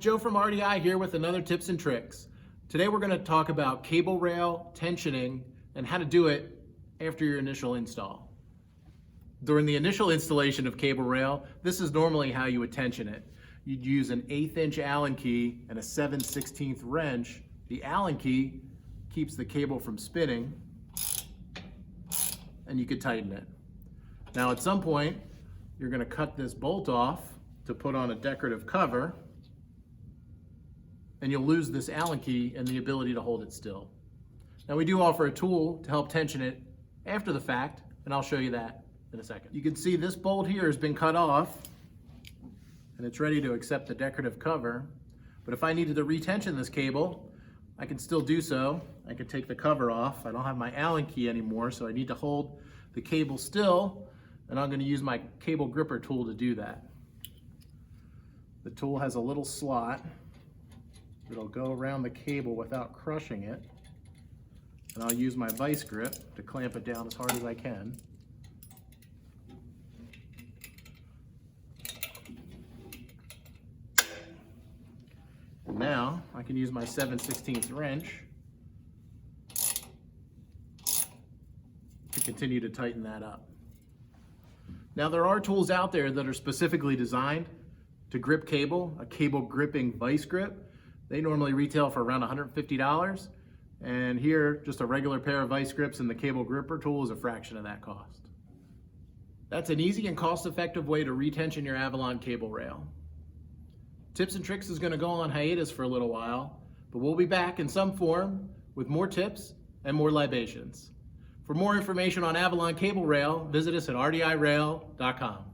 Joe from RDI here with another tips and tricks. Today we're going to talk about cable rail tensioning and how to do it after your initial install. During the initial installation of cable rail, this is normally how you would tension it. You'd use an 1/8 inch Allen key and a 7/16 wrench. The Allen key keeps the cable from spinning and you could tighten it. Now at some point you're going to cut this bolt off to put on a decorative cover, and you'll lose this Allen key and the ability to hold it still. Now we do offer a tool to help tension it after the fact, and I'll show you that in a second. You can see this bolt here has been cut off and it's ready to accept the decorative cover. But if I needed to retension this cable, I can still do so. I can take the cover off. I don't have my Allen key anymore, so I need to hold the cable still, and I'm going to use my cable gripper tool to do that. The tool has a little slot. It'll go around the cable without crushing it. And I'll use my vice grip to clamp it down as hard as I can. And now I can use my 7/16 wrench to continue to tighten that up. Now there are tools out there that are specifically designed to grip cable, a cable gripping vice grip. They normally retail for around $150, and here just a regular pair of vice grips and the cable gripper tool is a fraction of that cost. That's an easy and cost-effective way to retension your Avalon cable rail. Tips and Tricks is going to go on hiatus for a little while, but we'll be back in some form with more tips and more libations. For more information on Avalon cable rail, visit us at rdirail.com.